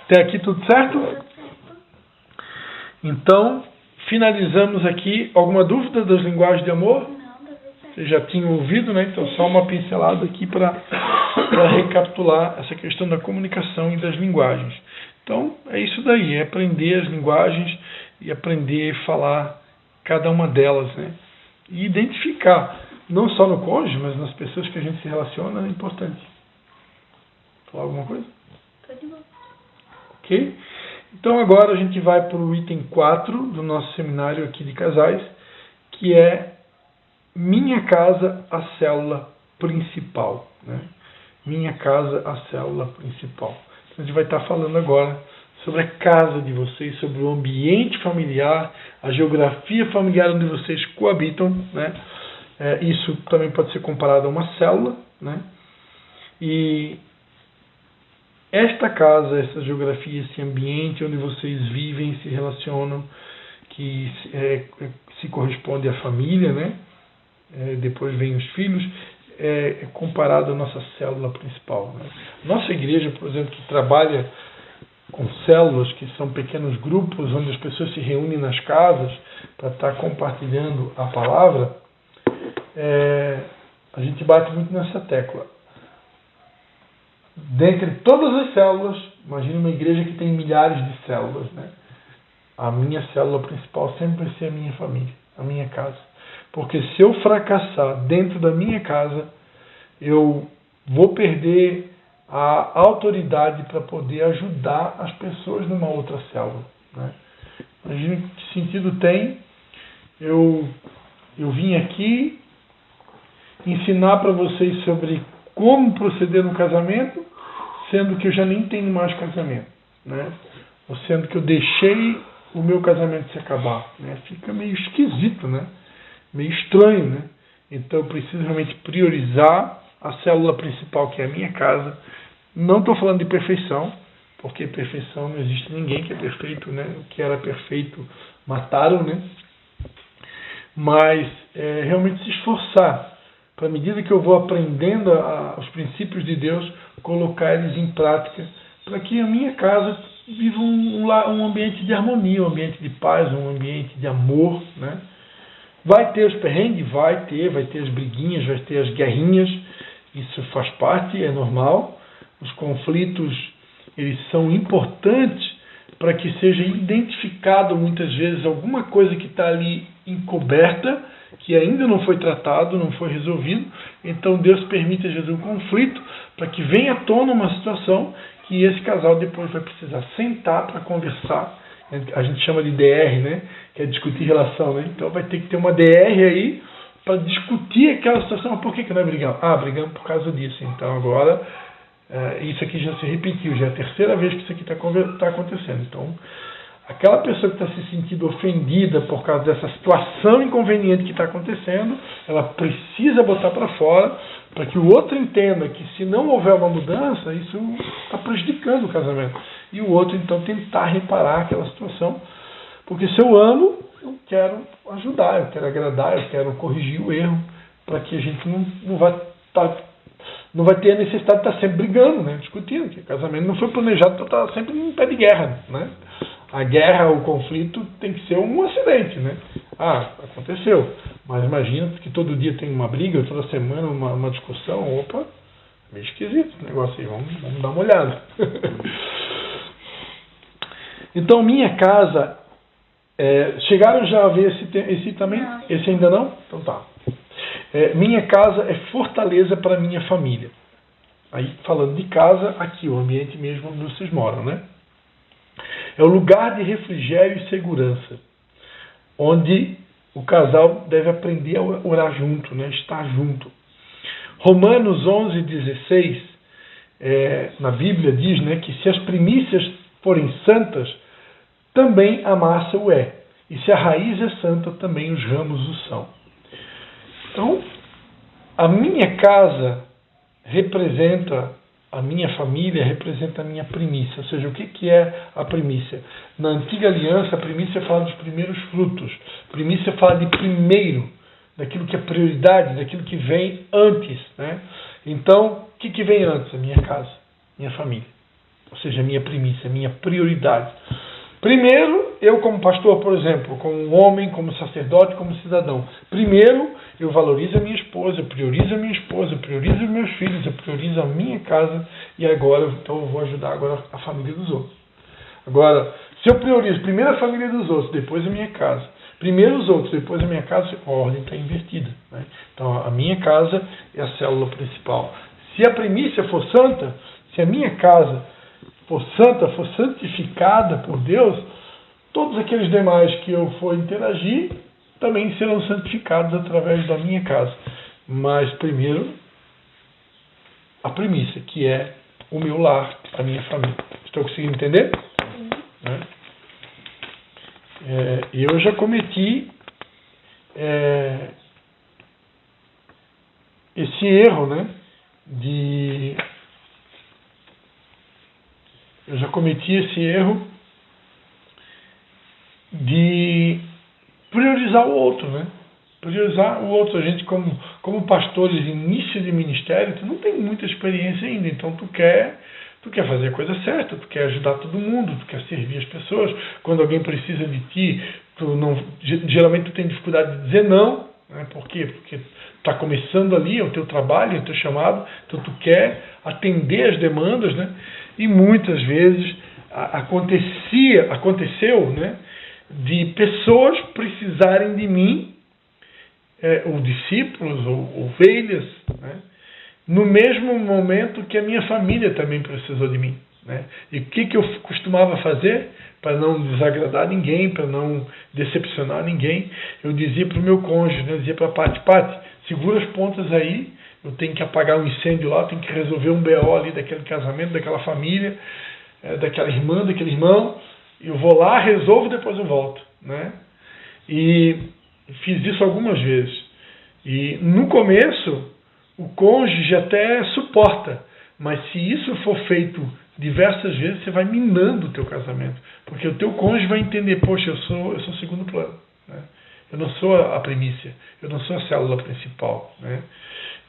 Até aqui tudo certo? Então, finalizamos aqui. Alguma dúvida das linguagens de amor? Não, tá tudo certo. Vocês já tinham ouvido, né? Então, só uma pincelada aqui para recapitular essa questão da comunicação e das linguagens. Então, é isso daí, é aprender as linguagens e aprender a falar cada uma delas, né? E identificar, não só no cônjuge, mas nas pessoas que a gente se relaciona, é importante. Falar alguma coisa? Tô de boa. Ok? Então agora a gente vai para o item 4 do nosso seminário aqui de casais, que é Minha Casa, a Célula Principal, né? Minha Casa, a Célula Principal. Então, a gente vai estar falando agora sobre a casa de vocês, sobre o ambiente familiar, a geografia familiar onde vocês coabitam, né? Isso também pode ser comparado a uma célula, né? E esta casa, essa geografia, esse ambiente onde vocês vivem, se relacionam, que se corresponde à família, né? Depois vem os filhos, é comparado à nossa célula principal, né? Nossa igreja, por exemplo, que trabalha com células, que são pequenos grupos onde as pessoas se reúnem nas casas para estar compartilhando a palavra, a gente bate muito nessa tecla. Dentre todas as células, imagine uma igreja que tem milhares de células, né? A minha célula principal sempre vai ser a minha família, a minha casa. Porque se eu fracassar dentro da minha casa, eu vou perder a autoridade para poder ajudar as pessoas numa outra célula, né? Imagine que sentido tem eu vim aqui ensinar para vocês sobre como proceder no casamento, sendo que eu já nem tenho mais casamento, né? Ou sendo que eu deixei o meu casamento se acabar, né? Fica meio esquisito, né? Meio estranho, né? Então eu preciso realmente priorizar a célula principal, que é a minha casa. Não estou falando de perfeição, porque perfeição não existe ninguém que é perfeito, né? O que era perfeito mataram, né? Mas realmente se esforçar para, à medida que eu vou aprendendo os princípios de Deus, colocar eles em prática, para que a minha casa viva um ambiente de harmonia, um ambiente de paz, um ambiente de amor, né? Vai ter os perrengues? Vai ter as briguinhas, vai ter as guerrinhas, isso faz parte, é normal. Os conflitos, eles são importantes para que seja identificado muitas vezes alguma coisa que está ali encoberta, que ainda não foi tratado, não foi resolvido. Então Deus permite às vezes um conflito para que venha à tona uma situação que esse casal depois vai precisar sentar para conversar. A gente chama de DR, né? Que é discutir relação, né? Então vai ter que ter uma DR aí para discutir aquela situação. Mas por que nós brigamos? Brigamos por causa disso. Então agora isso aqui já se repetiu, já é a terceira vez que isso aqui está acontecendo. Então aquela pessoa que está se sentindo ofendida por causa dessa situação inconveniente que está acontecendo, ela precisa botar para fora para que o outro entenda que se não houver uma mudança, isso está prejudicando o casamento. E o outro então tentar reparar aquela situação, porque se eu amo, eu quero ajudar, eu quero agradar, eu quero corrigir o erro, para que a gente não vai ter a necessidade de estar sempre brigando, né, discutindo, que o casamento não foi planejado para estar sempre em pé de guerra, né? A guerra, o conflito tem que ser um acidente, né? Aconteceu, mas imagina que todo dia tem uma briga, toda semana uma discussão, meio esquisito esse negócio aí, vamos dar uma olhada. Então, minha casa, chegaram já a ver esse também? Não. Esse ainda não? Então tá. Minha casa é fortaleza para minha família. Aí, falando de casa, aqui, o ambiente mesmo onde vocês moram, né? É o lugar de refrigério e segurança, onde o casal deve aprender a orar junto, né? Estar junto. Romanos 11:16, na Bíblia diz, né, que se as primícias forem santas, também a massa o é. E se a raiz é santa, também os ramos o são. Então, a minha casa representa a minha família, representa a minha primícia. Ou seja, o que é a primícia? Na antiga aliança, a primícia fala dos primeiros frutos. A primícia fala de primeiro, daquilo que é prioridade, daquilo que vem antes, né? Então, o que vem antes? A minha casa, minha família. ou seja, a minha primícia, a minha prioridade. Primeiro, eu como pastor, por exemplo, como homem, como sacerdote, como cidadão. Primeiro, eu valorizo a minha esposa, eu priorizo a minha esposa, eu priorizo os meus filhos, eu priorizo a minha casa e agora, então eu vou ajudar agora a família dos outros. Agora, se eu priorizo primeiro a família dos outros, depois a minha casa, primeiro os outros, depois a minha casa, a ordem está invertida. Né? Então, a minha casa é a célula principal. Se a primícia for santa, se a minha casa for santa, for santificada por Deus, todos aqueles demais que eu for interagir também serão santificados através da minha casa. Mas primeiro, a primícia, que é o meu lar, a minha família. Estou conseguindo entender? Né? Eu já cometi esse erro, né? Eu já cometi esse erro de priorizar o outro, né? Priorizar o outro. A gente, como pastores, início de ministério, tu não tem muita experiência ainda, então tu quer fazer a coisa certa, tu quer ajudar todo mundo, tu quer servir as pessoas. Quando alguém precisa de ti, geralmente tu tem dificuldade de dizer não, né? Por quê? Porque está começando ali, é o teu trabalho, é o teu chamado, então tu quer atender as demandas, né? E muitas vezes aconteceu, né, de pessoas precisarem de mim, ou discípulos, ou ovelhas, né, no mesmo momento que a minha família também precisou de mim. Né? E o que eu costumava fazer para não desagradar ninguém, para não decepcionar ninguém? Eu dizia para o meu cônjuge, né, eu dizia para a Pati, segura as pontas aí, eu tenho que apagar um incêndio lá, tenho que resolver um BO ali daquele casamento, daquela família, daquela irmã, daquele irmão. Eu vou lá, resolvo, depois eu volto. Né? E fiz isso algumas vezes. E no começo, o cônjuge até suporta. Mas se isso for feito diversas vezes, você vai minando o teu casamento. Porque o teu cônjuge vai entender, poxa, eu sou segundo plano. Né? Eu não sou a primícia. Eu não sou a célula principal. Né?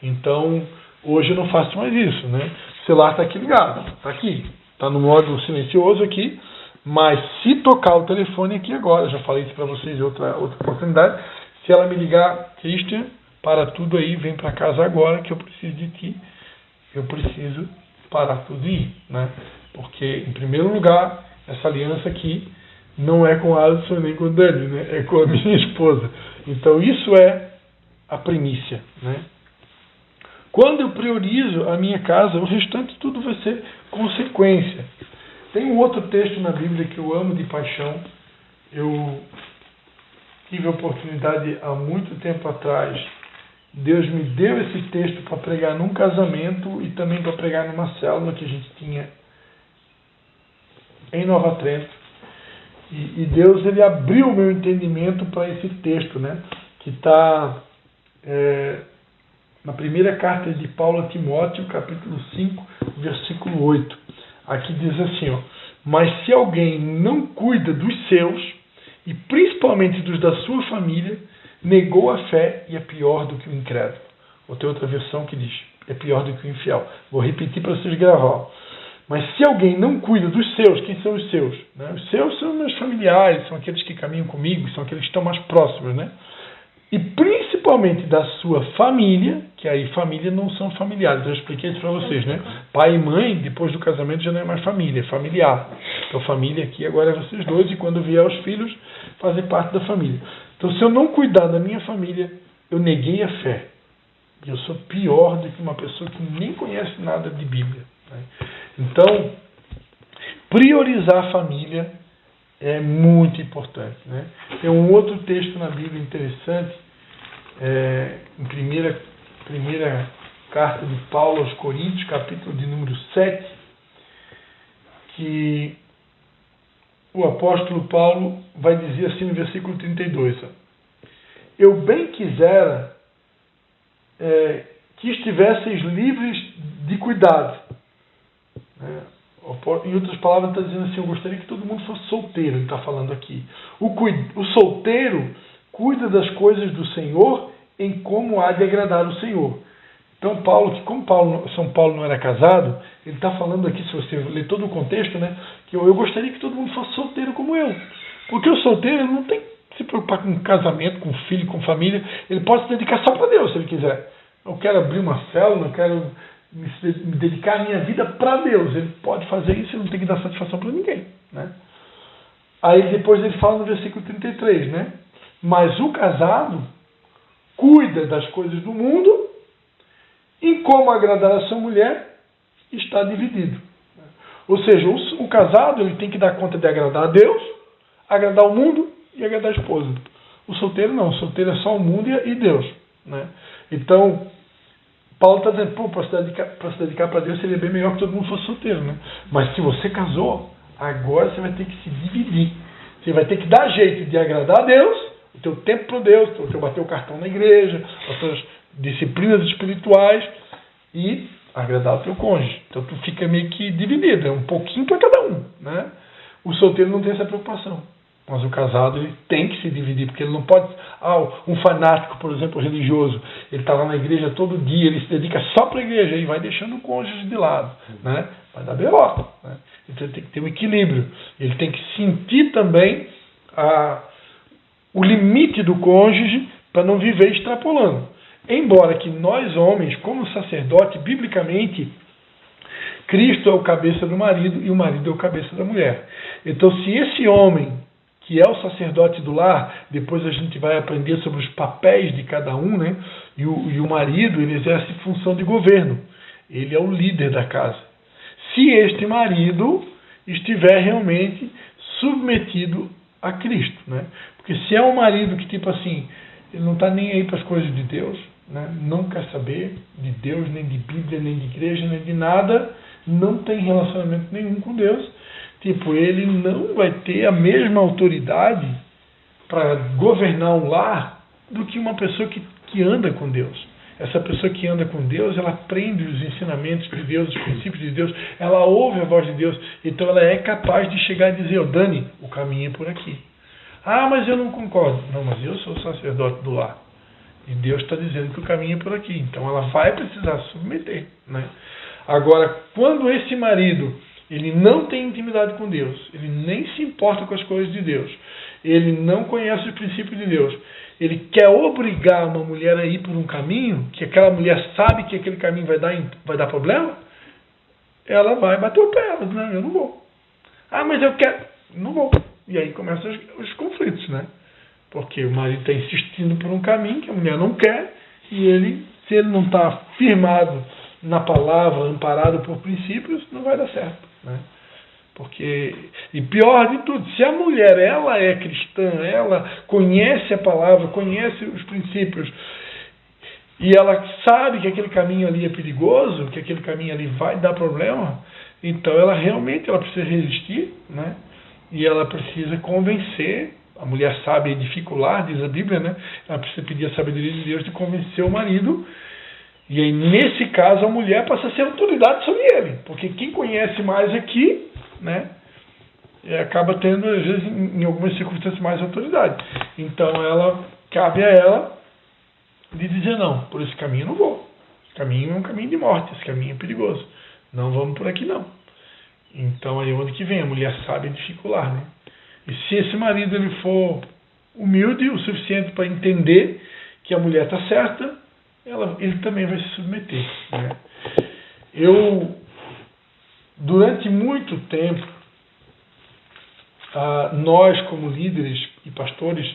Então, hoje eu não faço mais isso, né? O celular está aqui ligado, está aqui, está no modo silencioso aqui, mas se tocar o telefone aqui agora, já falei isso para vocês em outra oportunidade, se ela me ligar, Christian, para tudo aí, vem para casa agora que eu preciso de ti, eu preciso parar tudo e ir, né? Porque, em primeiro lugar, essa aliança aqui não é com a Alisson nem com o Dani, né? É com a minha esposa. Então, isso é a primícia, né? Quando eu priorizo a minha casa, o restante tudo vai ser consequência. Tem um outro texto na Bíblia que eu amo de paixão. Eu tive a oportunidade há muito tempo atrás. Deus me deu esse texto para pregar num casamento e também para pregar numa célula que a gente tinha em Nova Trento. E Deus, ele abriu o meu entendimento para esse texto, né? Que está na primeira carta de Paulo a Timóteo, capítulo 5, versículo 8. Aqui diz assim, ó: mas se alguém não cuida dos seus, e principalmente dos da sua família, negou a fé e é pior do que o incrédulo. Ou tem outra versão que diz, é pior do que o infiel. Vou repetir para vocês gravar. Mas se alguém não cuida dos seus, quem são os seus? Né? Os seus são meus familiares, são aqueles que caminham comigo, são aqueles que estão mais próximos, né? E principalmente da sua família, que aí família não são familiares, eu expliquei isso para vocês, né? Pai e mãe, depois do casamento já não é mais família, é familiar. Então família aqui agora é vocês dois, e quando vier os filhos, fazem parte da família. Então se eu não cuidar da minha família, eu neguei a fé. E eu sou pior do que uma pessoa que nem conhece nada de Bíblia. Né? Então, priorizar a família é muito importante. Né? Tem um outro texto na Bíblia interessante, em primeira carta de Paulo aos Coríntios, capítulo de número 7, que o apóstolo Paulo vai dizer assim no versículo 32, ó: eu bem quisera que estivesseis livres de cuidado. Em outras palavras, está dizendo assim, eu gostaria que todo mundo fosse solteiro, ele está falando aqui. O solteiro cuida das coisas do Senhor em como há de agradar o Senhor. Então, Então como São Paulo não era casado, ele está falando aqui, se você ler todo o contexto, né, que eu gostaria que todo mundo fosse solteiro como eu. Porque o solteiro ele não tem que se preocupar com casamento, com filho, com família. Ele pode se dedicar só para Deus, se ele quiser. Eu quero abrir uma célula, eu quero me dedicar a minha vida para Deus. Ele pode fazer isso e não tem que dar satisfação para ninguém. Né? Aí depois ele fala no versículo 33, né? Mas o casado cuida das coisas do mundo e como agradar a sua mulher está dividido. Ou seja, o casado ele tem que dar conta de agradar a Deus, agradar o mundo e agradar a esposa. O solteiro não, o solteiro é só o mundo e Deus. Né? Então, Paulo está dizendo, para se dedicar para Deus seria bem melhor que todo mundo fosse solteiro. Né? Mas se você casou, agora você vai ter que se dividir. Você vai ter que dar jeito de agradar a Deus, o teu tempo para Deus, o teu bater o cartão na igreja, as tuas disciplinas espirituais e agradar o teu cônjuge. Então tu fica meio que dividido, é um pouquinho para cada um. Né? O solteiro não tem essa preocupação. Mas o casado ele tem que se dividir, porque ele não pode... um fanático, por exemplo, religioso, ele está lá na igreja todo dia, ele se dedica só para a igreja e vai deixando o cônjuge de lado. Né? Vai dar B.O. Né? Então ele tem que ter um equilíbrio. Ele tem que sentir também o limite do cônjuge para não viver extrapolando. Embora que nós homens, como sacerdote, biblicamente, Cristo é o cabeça do marido e o marido é o cabeça da mulher. Então se esse homem que é o sacerdote do lar, depois a gente vai aprender sobre os papéis de cada um, né? E o marido, ele exerce função de governo. Ele é o líder da casa. Se este marido estiver realmente submetido a Cristo, né? Porque se é um marido que, tipo assim, ele não está nem aí para as coisas de Deus, né? Não quer saber de Deus, nem de Bíblia, nem de igreja, nem de nada, não tem relacionamento nenhum com Deus, tipo, ele não vai ter a mesma autoridade para governar um lar do que uma pessoa que anda com Deus. Essa pessoa que anda com Deus, ela aprende os ensinamentos de Deus, os princípios de Deus, ela ouve a voz de Deus, então ela é capaz de chegar e dizer, Dani, o caminho é por aqui. Ah, mas eu não concordo. Não, mas eu sou o sacerdote do lar. E Deus está dizendo que o caminho é por aqui. Então ela vai precisar se submeter. Né? Agora, quando esse marido ele não tem intimidade com Deus, ele nem se importa com as coisas de Deus, ele não conhece os princípios de Deus, ele quer obrigar uma mulher a ir por um caminho, que aquela mulher sabe que aquele caminho vai dar problema, ela vai bater o pé, ela diz, não, eu não vou. Ah, mas eu quero, não vou. E aí começam os conflitos, né? Porque o marido está insistindo por um caminho que a mulher não quer, e ele, se ele não está firmado na palavra, amparado por princípios, não vai dar certo. Né? Porque, e pior de tudo, se a mulher ela é cristã, ela conhece a palavra, conhece os princípios, e ela sabe que aquele caminho ali é perigoso, que aquele caminho ali vai dar problema, então ela realmente precisa resistir, né? E ela precisa convencer, a mulher sabe edificar, diz a Bíblia, né? Ela precisa pedir a sabedoria de Deus de convencer o marido. E aí, nesse caso, a mulher passa a ser autoridade sobre ele. Porque quem conhece mais aqui, né, acaba tendo, às vezes, em algumas circunstâncias, mais autoridade. Então, cabe a ela de dizer, não, por esse caminho eu não vou. Esse caminho é um caminho de morte, esse caminho é perigoso. Não vamos por aqui, não. Então, aí onde que vem? A mulher sabe edificar, né? E se esse marido ele for humilde o suficiente para entender que a mulher está certa, ele também vai se submeter. Né? Durante muito tempo, nós como líderes e pastores,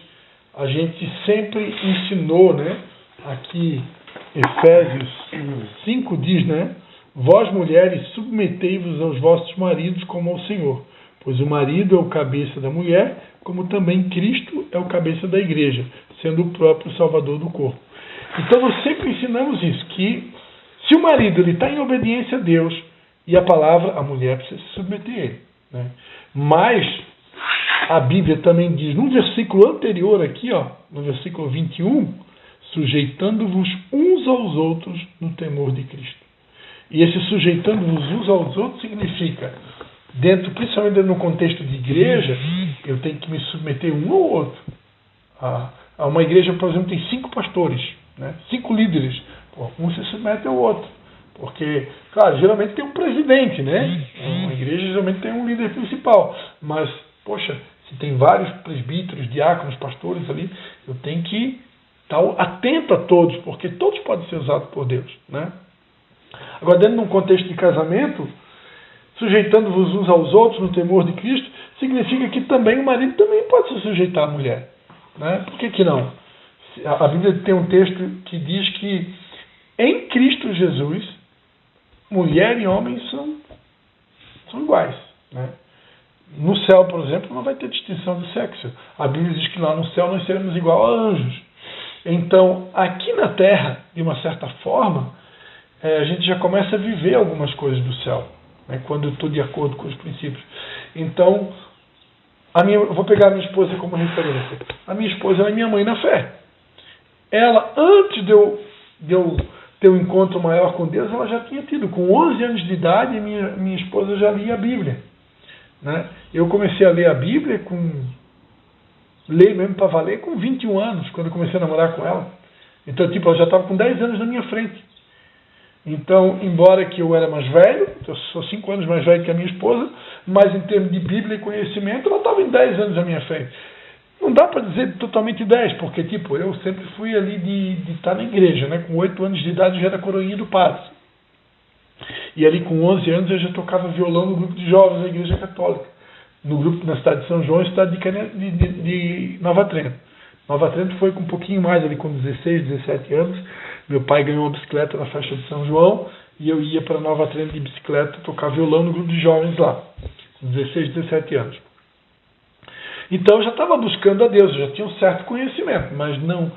a gente sempre ensinou, né? Aqui Efésios 5 diz, né? Vós mulheres submetei-vos aos vossos maridos como ao Senhor, pois o marido é o cabeça da mulher, como também Cristo é o cabeça da igreja, sendo o próprio Salvador do corpo. Então nós sempre ensinamos isso, que se o marido está em obediência a Deus e a palavra, a mulher precisa se submeter a ele. Né? Mas a Bíblia também diz, num versículo anterior aqui, no versículo 21, sujeitando-vos uns aos outros no temor de Cristo. E esse sujeitando-vos uns aos outros significa, principalmente no contexto de igreja, eu tenho que me submeter um ao outro. Uma igreja, por exemplo, tem 5 pastores, né? 5 líderes Um se submete ao outro. Porque, claro, geralmente tem um presidente, né? Uma igreja geralmente tem um líder principal. Mas, poxa, se tem vários presbíteros, diáconos, pastores ali, eu tenho que estar atento a todos, porque todos podem ser usados por Deus, né? Agora, dentro de um contexto de casamento, sujeitando-vos uns aos outros no temor de Cristo, significa que também o marido também pode se sujeitar à mulher, né? Por que não? A Bíblia tem um texto que diz que em Cristo Jesus, mulher e homem são iguais, né? No céu, por exemplo, não vai ter distinção de sexo. A Bíblia diz que lá no céu nós seremos igual a anjos. Então, aqui na terra, de uma certa forma, a gente já começa a viver algumas coisas do céu, né, quando eu estou de acordo com os princípios. Então, eu vou pegar a minha esposa como referência. A minha esposa ela é minha mãe na fé. Ela, antes de eu ter um encontro maior com Deus, ela já tinha tido. Com 11 anos de idade, minha esposa já lia a Bíblia, né? Eu comecei a ler a Bíblia, ler mesmo para valer, com 21 anos, quando eu comecei a namorar com ela. Então, ela já estava com 10 anos na minha frente. Então, embora que eu era mais velho, eu sou 5 anos mais velho que a minha esposa, mas em termos de Bíblia e conhecimento, ela estava em 10 anos à minha frente. Não dá para dizer totalmente 10, porque eu sempre fui ali de estar na igreja, né? Com 8 anos de idade eu já era coroinha do padre. E ali com 11 anos eu já tocava violão no grupo de jovens da igreja católica. No grupo na cidade de São João e cidade de Nova Trento. Nova Trento foi com um pouquinho mais, ali com 16, 17 anos. Meu pai ganhou uma bicicleta na festa de São João e eu ia para Nova Trento de bicicleta tocar violão no grupo de jovens lá, com 16, 17 anos. Então eu já estava buscando a Deus, eu já tinha um certo conhecimento, mas não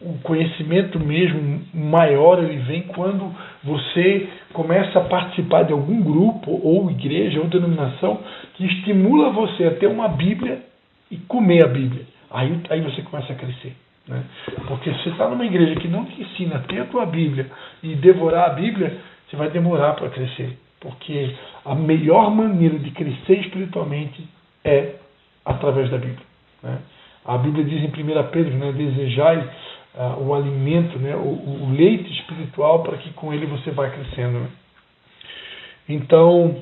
o conhecimento mesmo maior ele vem quando você começa a participar de algum grupo, ou igreja, ou denominação, que estimula você a ter uma Bíblia e comer a Bíblia. Aí você começa a crescer, né? Porque se você está numa igreja que não te ensina a ter a tua Bíblia e devorar a Bíblia, você vai demorar para crescer. Porque a melhor maneira de crescer espiritualmente é através da Bíblia, né? A Bíblia diz em 1 Pedro, né, desejai o alimento, né, o leite espiritual, para que com ele você vá crescendo, né? Então,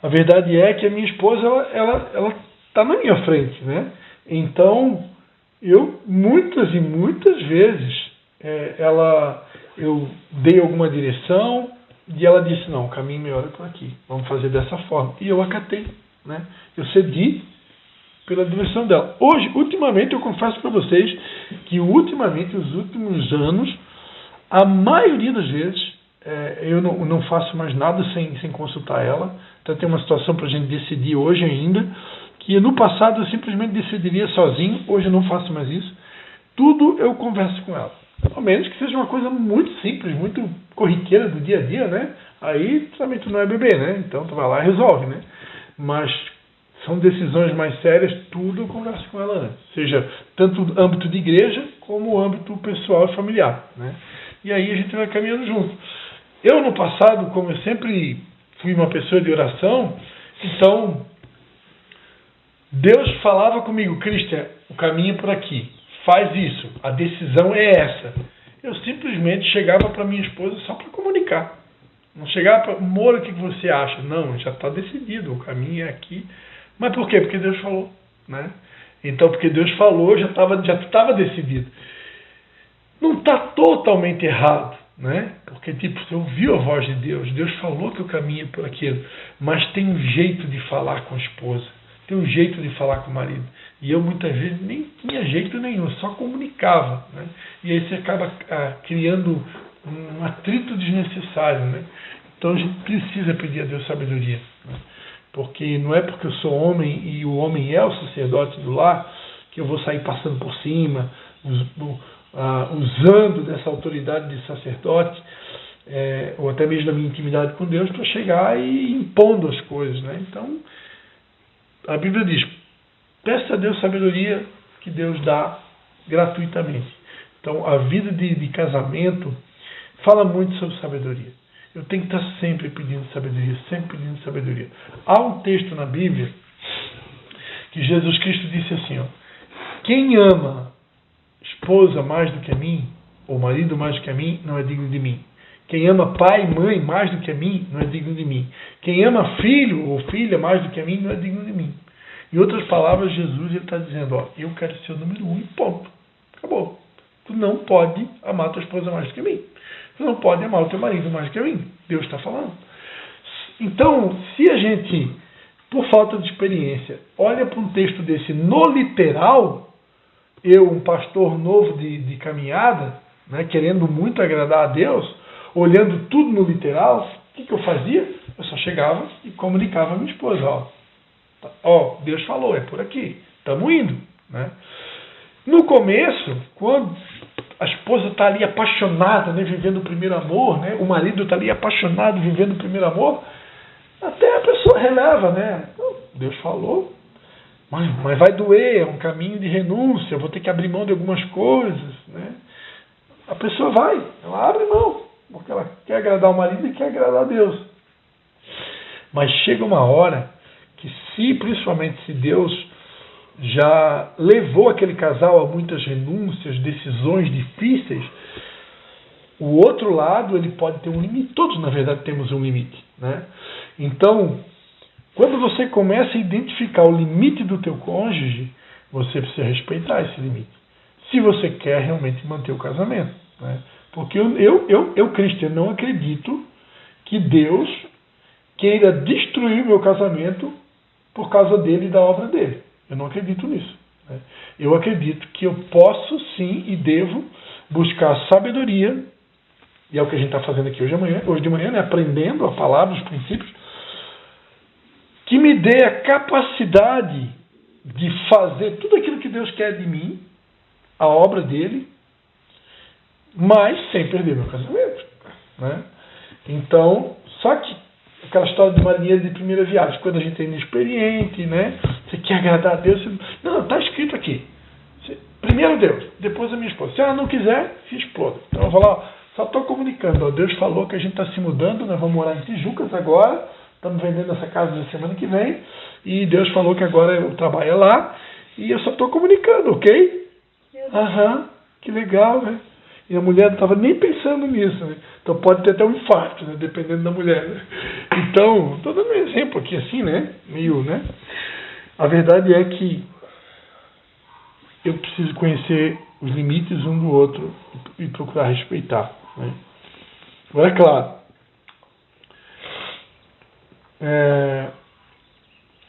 a verdade é que a minha esposa ela está na minha frente, né? Então, eu muitas e muitas vezes eu dei alguma direção e ela disse, não, o caminho melhor é por aqui, vamos fazer dessa forma. E eu acatei, né? Eu cedi pela direção dela. Hoje, ultimamente, eu confesso para vocês que os últimos anos, a maioria das vezes, eu não faço mais nada sem consultar ela. Então tem uma situação para a gente decidir hoje ainda, que no passado eu simplesmente decidiria sozinho, hoje eu não faço mais isso. Tudo eu converso com ela. Ao menos que seja uma coisa muito simples, muito corriqueira do dia a dia, né? Aí também tu não é bebê, né? Então tu vai lá e resolve, né? Mas são decisões mais sérias, tudo eu converso com ela antes. Seja tanto no âmbito de igreja, como no âmbito pessoal e familiar, né? E aí a gente vai caminhando junto. Eu, no passado, como eu sempre fui uma pessoa de oração, então Deus falava comigo, Cristian, o caminho é por aqui, faz isso, a decisão é essa. Eu simplesmente chegava para minha esposa só para comunicar. Não chegava para, amor, o que você acha? Não, já está decidido, o caminho é aqui. Mas por quê? Porque Deus falou, né? Então, porque Deus falou, já estava decidido. Não está totalmente errado, né? Porque, você ouviu a voz de Deus, Deus falou que o caminho é por aquilo, mas tem um jeito de falar com a esposa, tem um jeito de falar com o marido. E eu, muitas vezes, nem tinha jeito nenhum, só comunicava, né? E aí você acaba criando um atrito desnecessário, né? Então, a gente precisa pedir a Deus sabedoria, né? Porque não é porque eu sou homem e o homem é o sacerdote do lar que eu vou sair passando por cima, usando dessa autoridade de sacerdote, ou até mesmo da minha intimidade com Deus, para chegar e impondo as coisas, né? Então, a Bíblia diz, peça a Deus sabedoria que Deus dá gratuitamente. Então, a vida de casamento fala muito sobre sabedoria. Eu tenho que estar sempre pedindo sabedoria, sempre pedindo sabedoria. Há um texto na Bíblia que Jesus Cristo disse assim, quem ama esposa mais do que a mim, ou marido mais do que a mim, não é digno de mim. Quem ama pai e mãe mais do que a mim, não é digno de mim. Quem ama filho ou filha mais do que a mim, não é digno de mim. Em outras palavras, Jesus está dizendo, ó, eu quero ser o número 1 e ponto. Acabou. Tu não pode amar tua esposa mais do que a mim. Tu não pode amar o teu marido mais do que a mim. Deus está falando. Então, se a gente, por falta de experiência, olha para um texto desse no literal, eu, um pastor novo de caminhada, né, querendo muito agradar a Deus, olhando tudo no literal, o que eu fazia? Eu só chegava e comunicava a minha esposa, ó, Deus falou, é por aqui, estamos indo, né? No começo, quando a esposa está ali apaixonada, né, vivendo o primeiro amor, né, o marido está ali apaixonado, vivendo o primeiro amor, até a pessoa releva, né? Deus falou, mas vai doer, é um caminho de renúncia, eu vou ter que abrir mão de algumas coisas, né? A pessoa vai, ela abre mão, porque ela quer agradar o marido e quer agradar a Deus. Mas chega uma hora que, principalmente se Deus já levou aquele casal a muitas renúncias, decisões difíceis, o outro lado ele pode ter um limite. Todos, na verdade, temos um limite, né? Então, quando você começa a identificar o limite do teu cônjuge, você precisa respeitar esse limite. Se você quer realmente manter o casamento, né? Porque eu cristiano, não acredito que Deus queira destruir o meu casamento por causa dele e da obra dele. Eu não acredito nisso, né? Eu acredito que eu posso sim e devo buscar sabedoria, e é o que a gente está fazendo aqui hoje de manhã, né? Aprendendo a palavra, os princípios, que me dê a capacidade de fazer tudo aquilo que Deus quer de mim, a obra dele, mas sem perder meu casamento, né? Então, só que aquela história de marinheiro de primeira viagem, quando a gente é inexperiente, né? Você quer agradar a Deus, não, está escrito aqui. Primeiro Deus, depois a minha esposa. Se ela não quiser, se exploda. Então eu vou lá, só estou comunicando. Ó, Deus falou que a gente está se mudando, nós vamos morar em Tijucas agora, estamos vendendo essa casa na semana que vem, e Deus falou que agora eu trabalho lá, e eu só estou comunicando, ok? Aham, que legal, né? E a mulher não estava nem pensando nisso, né? Então pode ter até um infarto, né? Dependendo da mulher, né? Então, estou dando um exemplo aqui assim, né? Meio, né? A verdade é que eu preciso conhecer os limites um do outro e procurar respeitar, né? Agora, é claro,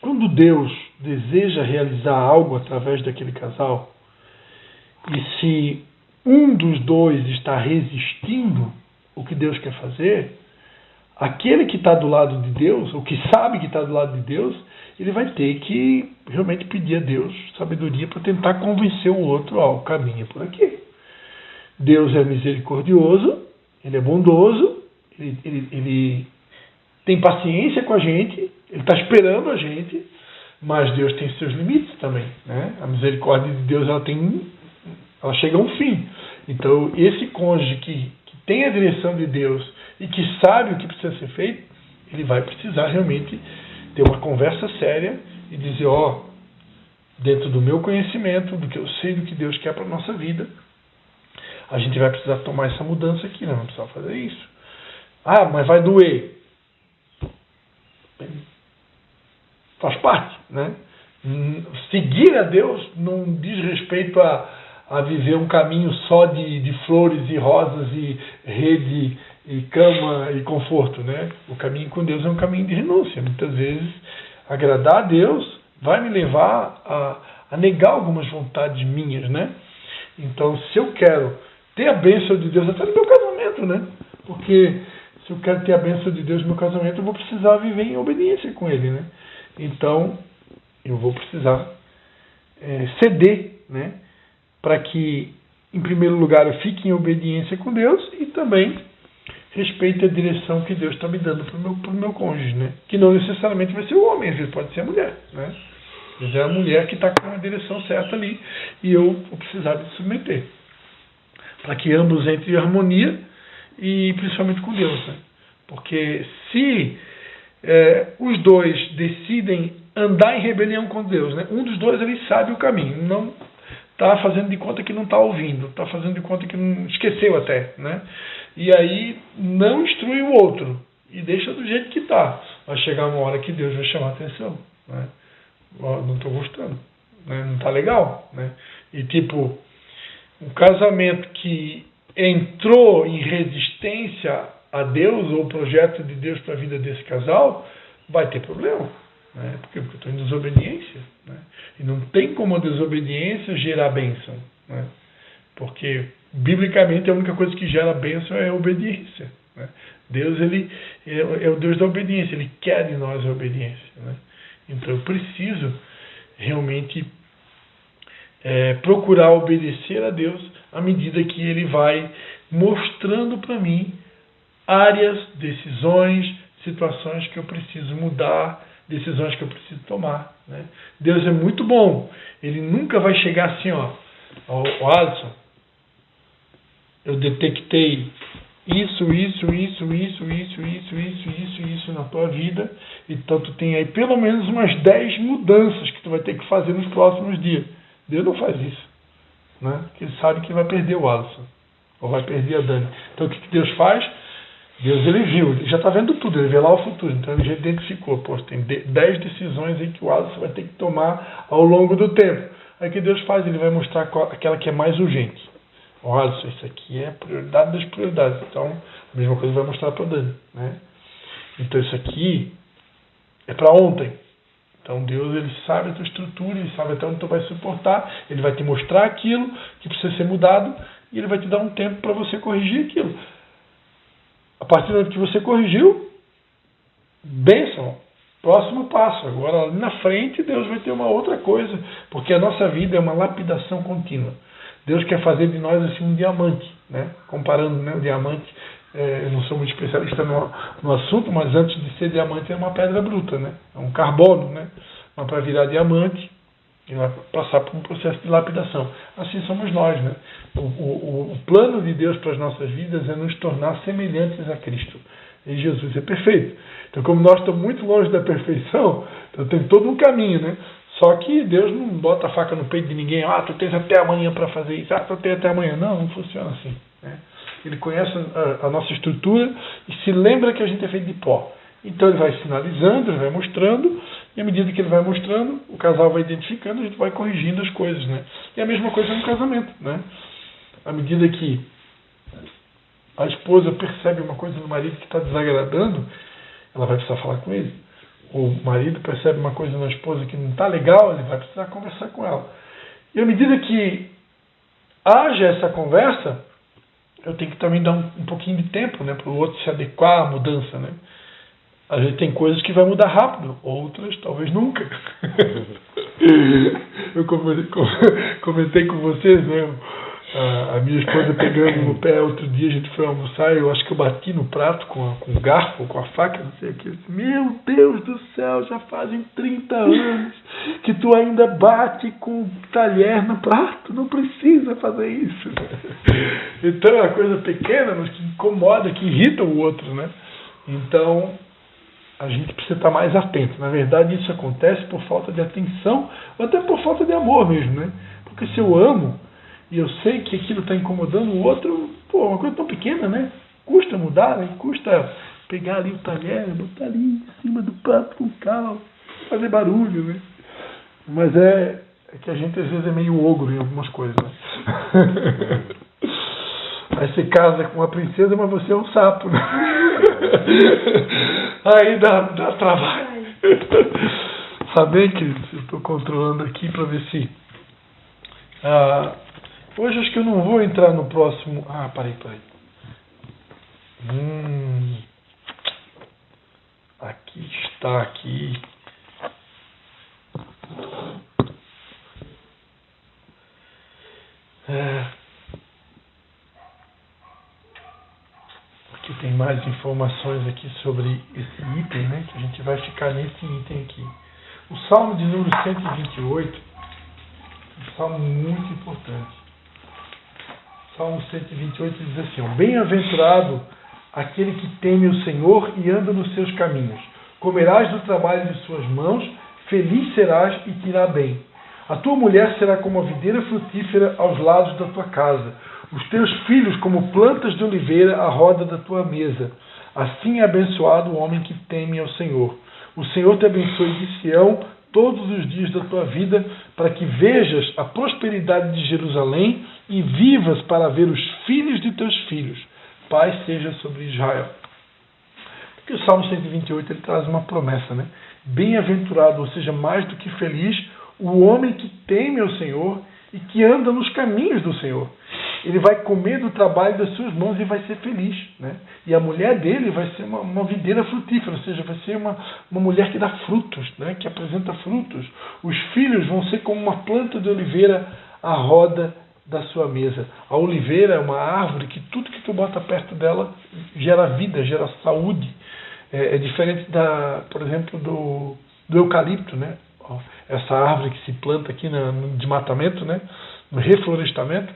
quando Deus deseja realizar algo através daquele casal, e se um dos dois está resistindo o que Deus quer fazer, aquele que está do lado de Deus, ou que sabe que está do lado de Deus, ele vai ter que realmente pedir a Deus sabedoria para tentar convencer o outro ao caminho por aqui. Deus é misericordioso, ele é bondoso, ele tem paciência com a gente, ele está esperando a gente, mas Deus tem seus limites também, né? A misericórdia de Deus ela chega a um fim. Então, esse cônjuge que tem a direção de Deus e que sabe o que precisa ser feito, ele vai precisar realmente ter uma conversa séria e dizer, ó, dentro do meu conhecimento, do que eu sei do que Deus quer para a nossa vida, a gente vai precisar tomar essa mudança aqui, nós vamos precisar fazer isso. Ah, mas vai doer. Faz parte, né? Seguir a Deus não diz respeito a viver um caminho só de flores e rosas e rede e cama e conforto, né? O caminho com Deus é um caminho de renúncia. Muitas vezes agradar a Deus vai me levar a negar algumas vontades minhas, né? Então, se eu quero ter a bênção de Deus até no meu casamento, né? Porque se eu quero ter a bênção de Deus no meu casamento, eu vou precisar viver em obediência com Ele, né? Então, eu vou precisar ceder, né? Para que, em primeiro lugar, eu fique em obediência com Deus e também respeite a direção que Deus está me dando para o meu cônjuge, né? Que não necessariamente vai ser o homem, às vezes pode ser a mulher, né? Às vezes é a mulher que está com a direção certa ali e eu vou precisar me submeter. Para que ambos entrem em harmonia e principalmente com Deus, né? Porque se os dois decidem andar em rebelião com Deus, né? Um dos dois ele sabe o caminho, não está fazendo de conta que não está ouvindo, está fazendo de conta que não esqueceu até, né? E aí não instrui o outro e deixa do jeito que está. Vai chegar uma hora que Deus vai chamar a atenção, né? Não estou gostando, né? Não está legal, né? E tipo, um casamento que entrou em resistência a Deus ou o projeto de Deus para a vida desse casal vai ter problema, né? Porque eu estou em desobediência, né? E não tem como a desobediência gerar bênção, né? Porque biblicamente a única coisa que gera bênção é a obediência, né? Deus, ele é o Deus da obediência, ele quer de nós a obediência, né? Então eu preciso realmente procurar obedecer a Deus à medida que ele vai mostrando para mim áreas, decisões, situações que eu preciso mudar, decisões que eu preciso tomar, né? Deus é muito bom. Ele nunca vai chegar assim, ó, Alisson, eu detectei isso na tua vida, então tu tem aí pelo menos umas 10 mudanças que tu vai ter que fazer nos próximos dias. Deus não faz isso, né? Porque ele sabe que vai perder o Alisson, ou vai perder a Dani. Então o que Deus faz? Deus, ele viu, ele já está vendo tudo, ele vê lá o futuro, então ele já identificou, tem 10 decisões aí que o Alisson vai ter que tomar ao longo do tempo. Aí o que Deus faz? Ele vai mostrar aquela que é mais urgente. Olha, isso aqui é a prioridade das prioridades. Então, a mesma coisa vai mostrar para o Dani, né? Então, isso aqui é para ontem. Então, Deus, ele sabe a tua estrutura, ele sabe até onde tu vai suportar, ele vai te mostrar aquilo que precisa ser mudado e ele vai te dar um tempo para você corrigir aquilo. A partir do momento que você corrigiu, bênção, próximo passo. Agora, ali na frente, Deus vai ter uma outra coisa, porque a nossa vida é uma lapidação contínua. Deus quer fazer de nós assim um diamante, né? Comparando, né, o diamante, eu não sou muito especialista no assunto, mas antes de ser diamante é uma pedra bruta, né? É um carbono, né? Mas para virar diamante, ele vai passar por um processo de lapidação. Assim somos nós, né? O plano de Deus para as nossas vidas é nos tornar semelhantes a Cristo. E Jesus é perfeito. Então, como nós estamos muito longe da perfeição, então tem todo um caminho, né? Só que Deus não bota a faca no peito de ninguém. Tu tens até amanhã para fazer isso. Tu tens até amanhã. Não funciona assim, né? Ele conhece a nossa estrutura e se lembra que a gente é feito de pó. Então ele vai sinalizando, ele vai mostrando, e à medida que ele vai mostrando, o casal vai identificando, a gente vai corrigindo as coisas, né? E a mesma coisa no casamento, né? À medida que a esposa percebe uma coisa no marido que está desagradando, ela vai precisar falar com ele. O marido percebe uma coisa na esposa que não está legal, ele vai precisar conversar com ela. E à medida que haja essa conversa, eu tenho que também dar um pouquinho de tempo, né, para o outro se adequar à mudança, né? A gente tem coisas que vai mudar rápido, outras talvez nunca. Eu comentei com vocês, né? A minha esposa pegando no pé, outro dia a gente foi almoçar, eu acho que eu bati no prato com o garfo, com a faca, não sei o que. Meu Deus do céu, já fazem 30 anos que tu ainda bate com o talher no prato, não precisa fazer isso. Então é uma coisa pequena, mas que incomoda, que irrita o outro, né? Então a gente precisa estar mais atento. Na verdade, isso acontece por falta de atenção ou até por falta de amor mesmo, né? Porque se eu amo e eu sei que aquilo está incomodando o outro, uma coisa tão pequena, né? Custa mudar, né? Custa pegar ali o talher, botar ali em cima do prato com calma, fazer barulho, né? Mas é que a gente às vezes é meio ogro em algumas coisas, né? Aí você casa com uma princesa, mas você é um sapo, né? Aí dá trabalho. Saber que eu estou controlando aqui para ver se... hoje acho que eu não vou entrar no próximo... Peraí. Aqui está, aqui. Aqui tem mais informações aqui sobre esse item, né? Que a gente vai ficar nesse item aqui. O Salmo de número 128, um salmo muito importante. Salmo 128 diz assim: bem-aventurado aquele que teme o Senhor e anda nos seus caminhos. Comerás do trabalho de suas mãos, feliz serás e te irá bem. A tua mulher será como a videira frutífera aos lados da tua casa, os teus filhos como plantas de oliveira à roda da tua mesa. Assim é abençoado o homem que teme ao Senhor. O Senhor te abençoe de Sião todos os dias da tua vida, para que vejas a prosperidade de Jerusalém e vivas para ver os filhos de teus filhos. Paz seja sobre Israel. Porque o Salmo 128 ele traz uma promessa, né? Bem-aventurado, ou seja, mais do que feliz, o homem que teme ao Senhor e que anda nos caminhos do Senhor. Ele vai comer do trabalho das suas mãos e vai ser feliz, né? E a mulher dele vai ser uma videira frutífera, ou seja, vai ser uma mulher que dá frutos, né? Que apresenta frutos. Os filhos vão ser como uma planta de oliveira à roda da sua mesa. A oliveira é uma árvore que tudo que tu bota perto dela gera vida, gera saúde. É diferente, por exemplo, do eucalipto, né? Essa árvore que se planta aqui no desmatamento, né? No reflorestamento.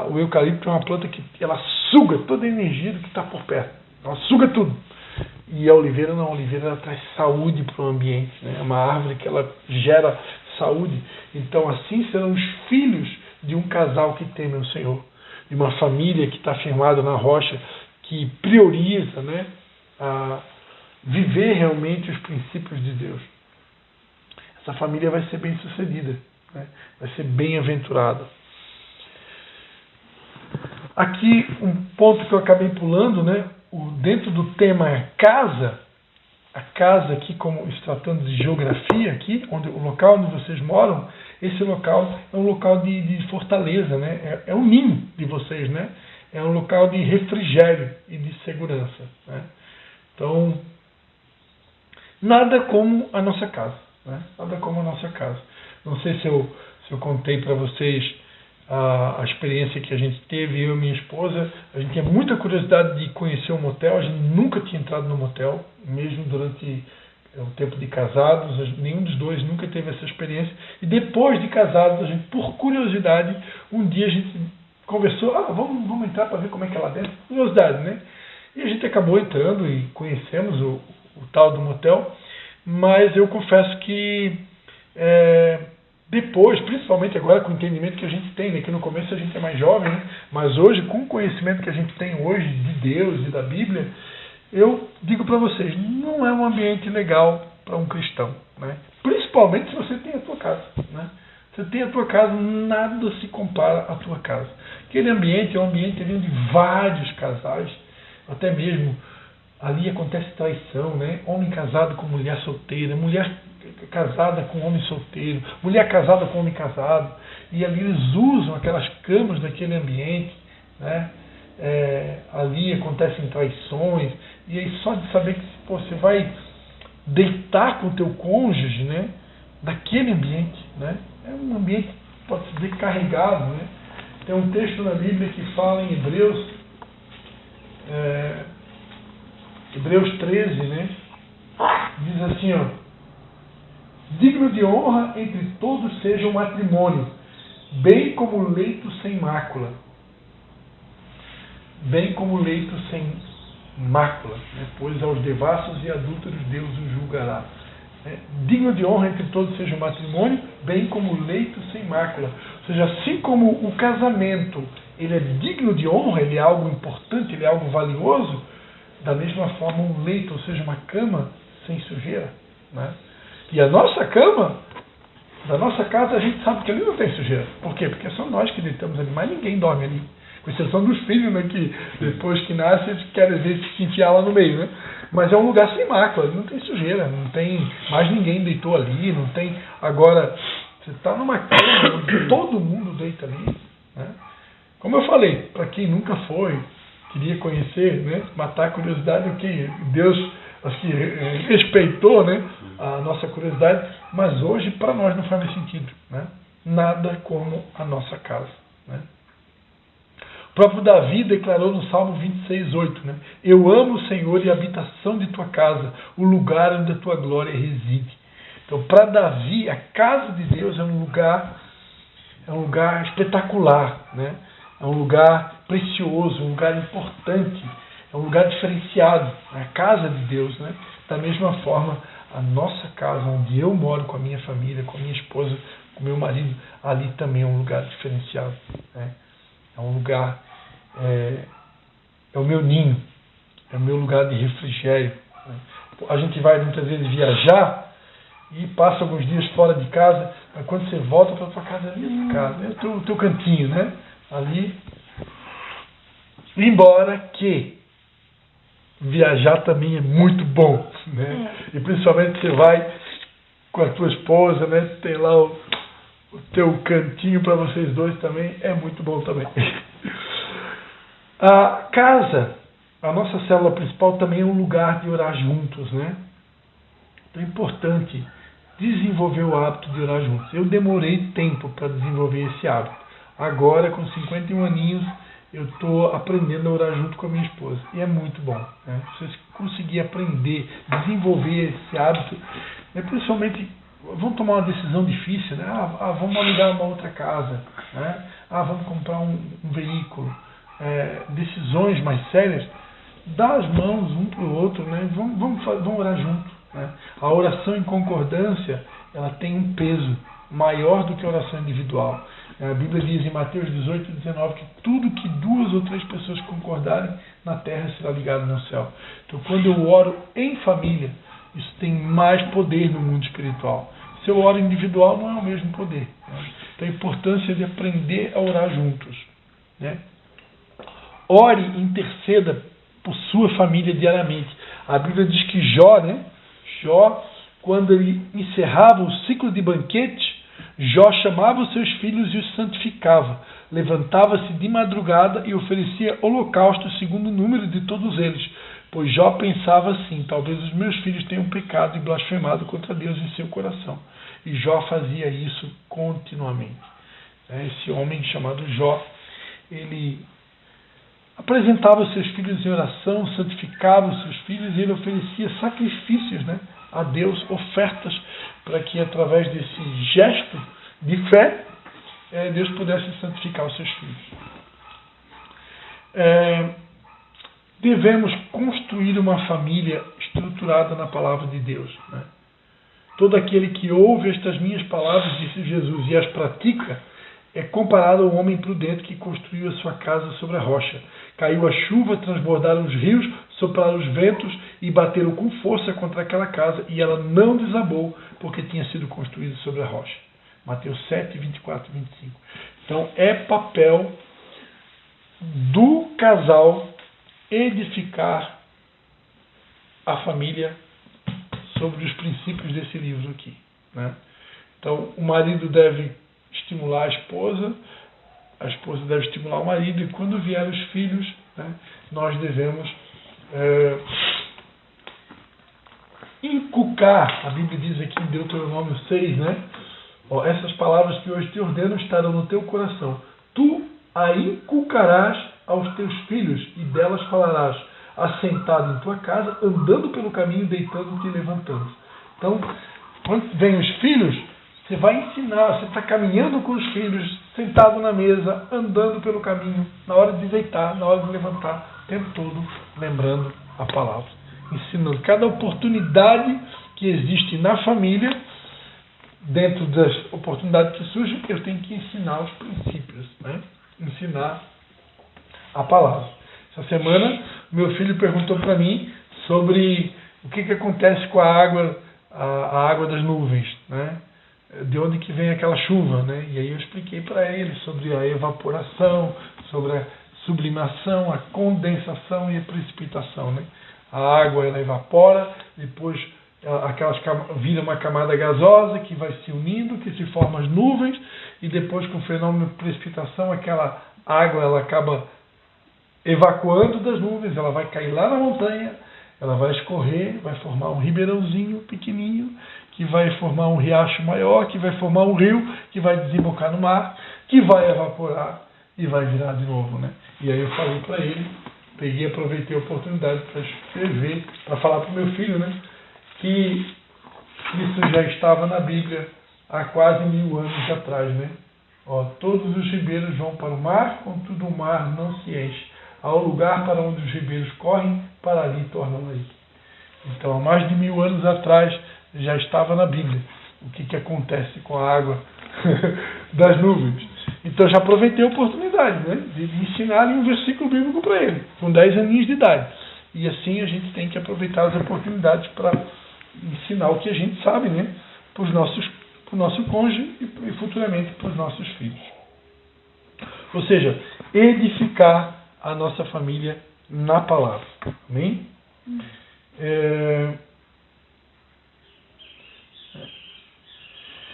O eucalipto é uma planta que ela suga toda a energia do que está por perto. Ela suga tudo. E a oliveira não. A oliveira ela traz saúde para o ambiente, né? É uma árvore que ela gera saúde. Então assim serão os filhos de um casal que teme o Senhor. De uma família que está firmada na rocha, que prioriza, né? Viver realmente os princípios de Deus. Essa família vai ser bem sucedida, né? Vai ser bem-aventurada. Aqui um ponto que eu acabei pulando, né? Dentro do tema é casa. A casa aqui, como se tratando de geografia aqui, o local onde vocês moram, esse local é um local de fortaleza, né? É o ninho de vocês, né? É um local de refrigério e de segurança, né? Então, nada como a nossa casa, né? Nada como a nossa casa. Não sei se eu contei para vocês a experiência que a gente teve, eu e minha esposa. A gente tinha muita curiosidade de conhecer um motel. A gente nunca tinha entrado no motel, mesmo durante o tempo de casados. Nenhum dos dois nunca teve essa experiência. E depois de casados, a gente, por curiosidade, um dia a gente conversou, vamos entrar para ver como é que é lá dentro. Curiosidade, né? E a gente acabou entrando e conhecemos o tal do motel. Mas eu confesso que depois, principalmente agora com o entendimento que a gente tem, né, que no começo a gente é mais jovem, né, mas hoje, com o conhecimento que a gente tem hoje de Deus e da Bíblia, eu digo para vocês, não é um ambiente legal para um cristão, né? Principalmente se você tem a tua casa, né? Você tem a tua casa, nada se compara à tua casa. Aquele ambiente é um ambiente ali onde vários casais, até mesmo ali acontece traição, né? Homem casado com mulher solteira, mulher casada com homem solteiro, mulher casada com homem casado, e ali eles usam aquelas camas daquele ambiente, né? Ali acontecem traições, e aí só de saber que você vai deitar com o teu cônjuge, né? Daquele ambiente, né? É um ambiente, pode-se dizer, carregado, né? Tem um texto na Bíblia que fala em Hebreus 13, né? Diz assim, ó: digno de honra entre todos seja o matrimônio, bem como o leito sem mácula. Bem como o leito sem mácula, né? Pois aos devassos e adúlteros Deus os julgará. Digno de honra entre todos seja o matrimônio, bem como o leito sem mácula. Ou seja, assim como o casamento ele é digno de honra, ele é algo importante, ele é algo valioso, da mesma forma um leito, ou seja, uma cama sem sujeira, né? E a nossa cama, da nossa casa, a gente sabe que ali não tem sujeira. Por quê? Porque são nós que deitamos ali, mas ninguém dorme ali. Com exceção dos filhos, né, que depois que nascem, eles querem ver se enfiar lá no meio, né? Mas é um lugar sem mácula, não tem sujeira, não tem mais ninguém deitou ali, não tem. Agora, você está numa cama onde todo mundo deita ali, né? Como eu falei, para quem nunca foi, queria conhecer, né, matar a curiosidade, o que Deus, acho que respeitou, né, a nossa curiosidade, mas hoje para nós não faz mais sentido, né? Nada como a nossa casa, né? O próprio Davi declarou no Salmo 26:8, né? Eu amo o Senhor e a habitação de tua casa, o lugar onde a tua glória reside. Então, para Davi, a casa de Deus é um lugar espetacular, né? É um lugar precioso, um lugar importante, é um lugar diferenciado, a casa de Deus, né? Da mesma forma, a nossa casa, onde eu moro com a minha família, com a minha esposa, com o meu marido, ali também é um lugar diferenciado, né? É um lugar, é o meu ninho, é o meu lugar de refrigério, né? A gente vai muitas vezes viajar e passa alguns dias fora de casa, mas quando você volta para a tua casa, ali é a casa, é o teu cantinho, né? Ali, embora que viajar também é muito bom, né? E principalmente você vai com a tua esposa, né? Tem lá o teu cantinho para vocês dois também, é muito bom também. A casa, a nossa célula principal também é um lugar de orar juntos, né? Então é importante desenvolver o hábito de orar juntos. Eu demorei tempo para desenvolver esse hábito. Agora, com 51 aninhos, eu estou aprendendo a orar junto com a minha esposa. E é muito bom, né? Vocês conseguirem aprender, desenvolver esse hábito, né? Principalmente, vão tomar uma decisão difícil, né? Vamos alugar uma outra casa, né? Vamos comprar um veículo. Decisões mais sérias, dá as mãos um para o outro, né? Vamos orar junto, né? A oração em concordância, ela tem um peso maior do que a oração individual. A Bíblia diz em Mateus 18, 19 que tudo que 2 ou 3 pessoas concordarem na terra será ligado no céu. Então, quando eu oro em família, isso tem mais poder no mundo espiritual. Se eu oro individual, não é o mesmo poder, né? Então, a importância de aprender a orar juntos, né? Ore e interceda por sua família diariamente. A Bíblia diz que Jó, né? Jó, quando ele encerrava o ciclo de banquete, Jó chamava os seus filhos e os santificava. Levantava-se de madrugada e oferecia holocausto segundo o número de todos eles. Pois Jó pensava assim: talvez os meus filhos tenham pecado e blasfemado contra Deus em seu coração. E Jó fazia isso continuamente. Esse homem chamado Jó, ele apresentava os seus filhos em oração, santificava os seus filhos e ele oferecia sacrifícios, né, a Deus, ofertas, para que através desse gesto de fé, Deus pudesse santificar os seus filhos. Devemos construir uma família estruturada na palavra de Deus, né? Todo aquele que ouve estas minhas palavras, disse Jesus, e as pratica, é comparado ao homem prudente que construiu a sua casa sobre a rocha. Caiu a chuva, transbordaram os rios, sopraram os ventos e bateram com força contra aquela casa, e ela não desabou, porque tinha sido construída sobre a rocha. Mateus 7, 24 e 25. Então, é papel do casal edificar a família sobre os princípios desse livro aqui, né? Então, o marido deve estimular a esposa deve estimular o marido, e quando vier os filhos, né, nós devemos inculcar, a Bíblia diz aqui em Deuteronômio 6, né? Essas palavras que hoje te ordeno estarão no teu coração. Tu a inculcarás aos teus filhos, e delas falarás, assentado em tua casa, andando pelo caminho, deitando-te e levantando. Então, quando vem os filhos, você vai ensinar, você está caminhando com os filhos, sentado na mesa, andando pelo caminho, na hora de deitar, na hora de levantar, o tempo todo lembrando a palavra. Ensinando cada oportunidade que existe na família, dentro das oportunidades que surgem, eu tenho que ensinar os princípios, né? Ensinar a palavra. Essa semana, meu filho perguntou para mim sobre o que acontece com a água das nuvens, né? De onde que vem aquela chuva, né? E aí eu expliquei para ele sobre a evaporação, sobre a sublimação, a condensação e a precipitação, né? A água, ela evapora, depois vira uma camada gasosa que vai se unindo, que se forma as nuvens, e depois, com o fenômeno de precipitação, aquela água ela acaba evacuando das nuvens, ela vai cair lá na montanha, ela vai escorrer, vai formar um ribeirãozinho pequenininho, que vai formar um riacho maior, que vai formar um rio, que vai desembocar no mar, que vai evaporar e vai virar de novo, né? E aí eu falei para ele, peguei e aproveitei a oportunidade para escrever, para falar para o meu filho, né, que isso já estava na Bíblia há quase 1000 anos atrás, né? Todos os ribeiros vão para o mar, contudo o mar não se enche. Ao lugar para onde os ribeiros correm, para ali tornam a ir. Então, há mais de 1000 anos atrás, já estava na Bíblia. O que acontece com a água das nuvens. Então já aproveitei a oportunidade, né, de ensinar um versículo bíblico para ele, com 10 aninhos de idade. E assim a gente tem que aproveitar as oportunidades para ensinar o que a gente sabe, né, para o nosso cônjuge e futuramente para os nossos filhos. Ou seja, edificar a nossa família na palavra. Amém?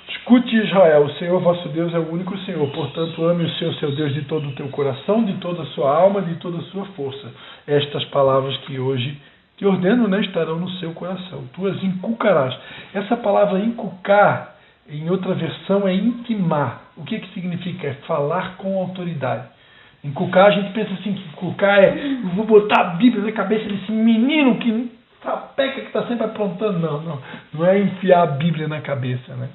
Escute, Israel, o Senhor vosso Deus é o único Senhor, portanto ame o Senhor seu Deus de todo o teu coração, de toda a sua alma, de toda a sua força. Estas palavras que hoje te ordeno, né, estarão no seu coração. Tu as inculcarás. Essa palavra inculcar, em outra versão, é intimar. O que significa? É falar com autoridade. Inculcar, a gente pensa assim, que inculcar eu vou botar a Bíblia na cabeça desse menino que sapeca que está sempre aprontando. Não é enfiar a Bíblia na cabeça, né?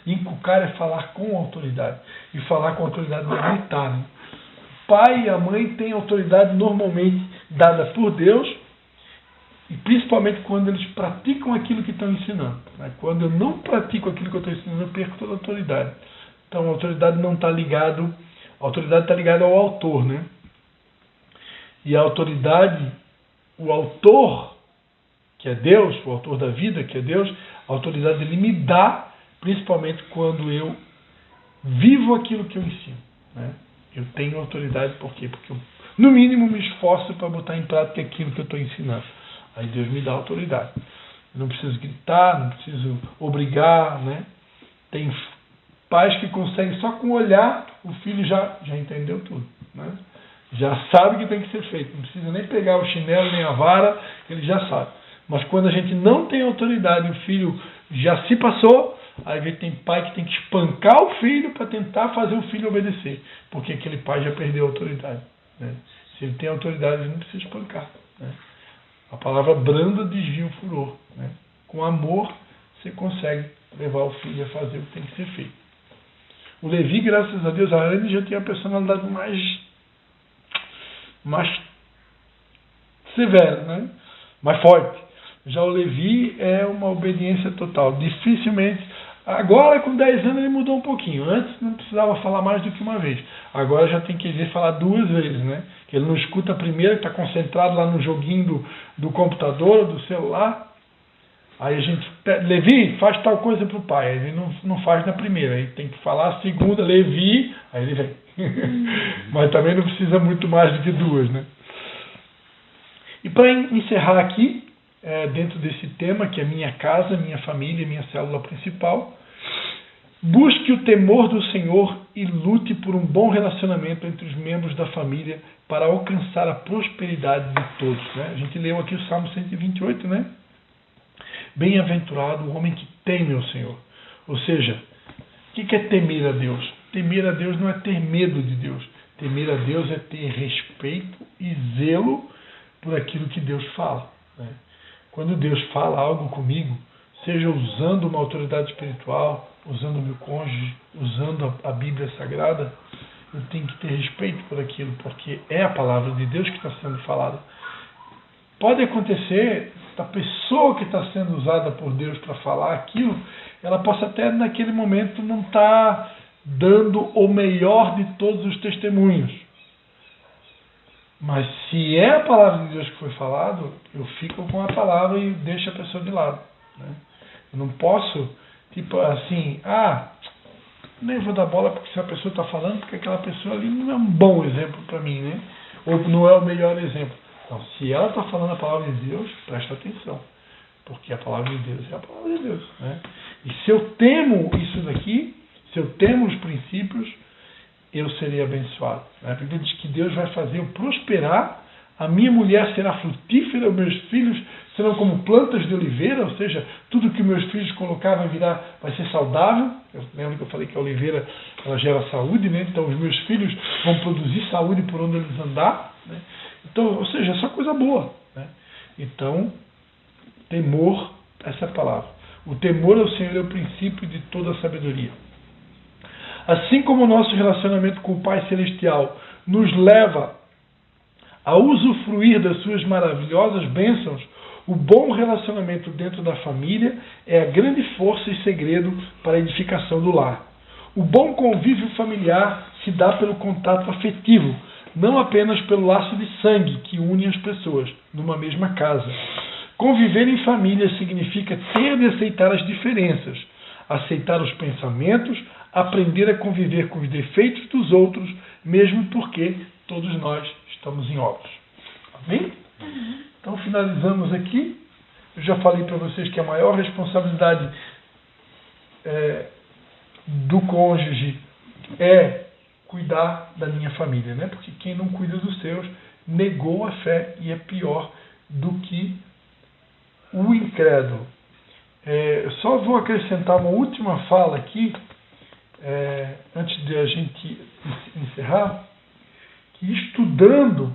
Inculcar é falar com autoridade. E falar com autoridade não é gritar, né? O pai e a mãe têm autoridade normalmente dada por Deus, e principalmente quando eles praticam aquilo que estão ensinando, né? Quando eu não pratico aquilo que eu estou ensinando, eu perco toda a autoridade. Então a autoridade não está ligada, a autoridade está ligada ao autor, né? E a autoridade, o autor, que é Deus, o autor da vida, que é Deus, a autoridade ele me dá, principalmente quando eu vivo aquilo que eu ensino, né? Eu tenho autoridade, por quê? Porque eu, no mínimo, me esforço para botar em prática aquilo que eu estou ensinando. Aí Deus me dá autoridade. Eu não preciso gritar, não preciso obrigar, né? Tem pais que conseguem, só com olhar, o filho já entendeu tudo, né? Já sabe o que tem que ser feito. Não precisa nem pegar o chinelo, nem a vara, ele já sabe. Mas quando a gente não tem autoridade, o filho já se passou, aí tem pai que tem que espancar o filho para tentar fazer o filho obedecer, porque aquele pai já perdeu a autoridade, né? Se ele tem autoridade, ele não precisa espancar, né? A palavra branda desvia o furor, né? Com amor, você consegue levar o filho a fazer o que tem que ser feito. O Levi, graças a Deus, a Anne já tinha a personalidade mais severa, né? Mais forte. Já o Levi é uma obediência total. Dificilmente. Agora, com 10 anos, ele mudou um pouquinho. Antes não precisava falar mais do que uma vez. Agora já tem que ver falar 2 vezes, né? Que ele não escuta a primeira, está concentrado lá no joguinho do computador, do celular. Aí a gente, Levi, faz tal coisa para o pai. Aí ele não faz na primeira. Aí tem que falar a segunda, Levi, aí ele vem. Mas também não precisa muito mais do que 2, né? E para encerrar aqui, dentro desse tema, que é minha casa, minha família, minha célula principal, busque o temor do Senhor e lute por um bom relacionamento entre os membros da família para alcançar a prosperidade de todos, né? A gente leu aqui o Salmo 128, né? Bem-aventurado o homem que teme ao Senhor. Ou seja, o que é temer a Deus? Temer a Deus não é ter medo de Deus. Temer a Deus é ter respeito e zelo por aquilo que Deus fala, né? Quando Deus fala algo comigo, seja usando uma autoridade espiritual, usando o meu cônjuge, usando a Bíblia Sagrada, eu tenho que ter respeito por aquilo, porque é a palavra de Deus que está sendo falada. Pode acontecer da pessoa que está sendo usada por Deus para falar aquilo, ela possa até naquele momento não estar dando o melhor de todos os testemunhos. Mas se é a palavra de Deus que foi falado, eu fico com a palavra e deixo a pessoa de lado, né? Eu não posso, tipo assim, nem vou dar bola porque se a pessoa está falando, porque aquela pessoa ali não é um bom exemplo para mim, né? Ou não é o melhor exemplo. Então, se ela está falando a palavra de Deus, presta atenção, porque a palavra de Deus é a palavra de Deus, né? E se eu temo isso daqui, se eu temo os princípios, eu serei abençoado. A Bíblia diz que Deus vai fazer eu prosperar, a minha mulher será frutífera, os meus filhos serão como plantas de oliveira, ou seja, tudo que meus filhos colocar vai ser saudável. Eu lembro que eu falei que a oliveira ela gera saúde, né? Então os meus filhos vão produzir saúde por onde eles andar, né? Então, ou seja, é só coisa boa, né? Então, temor, essa é a palavra. O temor ao Senhor é o princípio de toda a sabedoria. Assim como o nosso relacionamento com o Pai Celestial nos leva a usufruir das suas maravilhosas bênçãos, O bom relacionamento dentro da família é a grande força e segredo para a edificação do lar. O bom convívio familiar se dá pelo contato afetivo, não apenas pelo laço de sangue que une as pessoas numa mesma casa. Conviver em família significa ter de aceitar as diferenças, aceitar os pensamentos, aprender a conviver com os defeitos dos outros, mesmo porque todos nós estamos em obras. Amém? Então finalizamos aqui. Eu já falei para vocês que a maior responsabilidade do cônjuge é cuidar da minha família, né? Porque quem não cuida dos seus negou a fé e é pior do que o incrédulo. Só vou acrescentar uma última fala aqui, antes de a gente encerrar, que estudando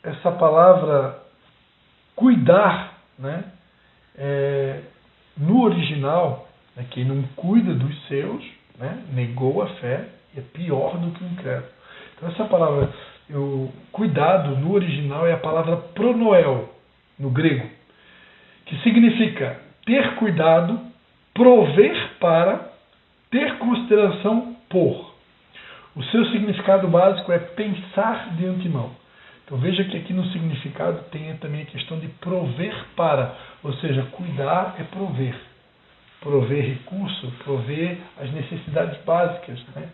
essa palavra cuidar, né, no original, quem não cuida dos seus, né, negou a fé, é pior do que o incrédulo. Então essa palavra, cuidado, no original é a palavra pronoel, no grego, que significa ter cuidado, prover para, ter consideração por. O seu significado básico é pensar de antemão. Então veja que aqui no significado tem também a questão de prover para, ou seja, cuidar é prover. Prover recurso, prover as necessidades básicas, né?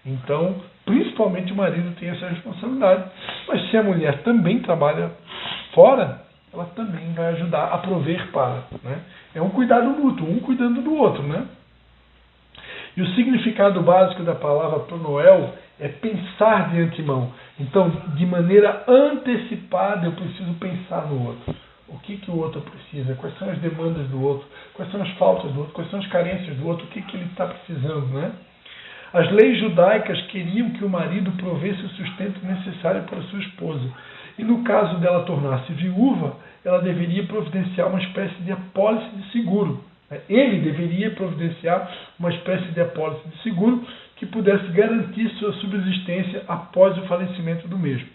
Então, principalmente o marido tem essa responsabilidade. Mas se a mulher também trabalha fora, ela também vai ajudar a prover para, né? É um cuidado mútuo, um cuidando do outro, né? E o significado básico da palavra pronoel é pensar de antemão. Então, de maneira antecipada, eu preciso pensar no outro. O que o outro precisa? Quais são as demandas do outro? Quais são as faltas do outro? Quais são as carências do outro? O que ele está precisando, né? As leis judaicas queriam que o marido provesse o sustento necessário para sua esposa. E no caso dela tornar-se viúva, ela deveria providenciar uma espécie de apólice de seguro. Ele deveria providenciar uma espécie de apólice de seguro que pudesse garantir sua subsistência após o falecimento do mesmo.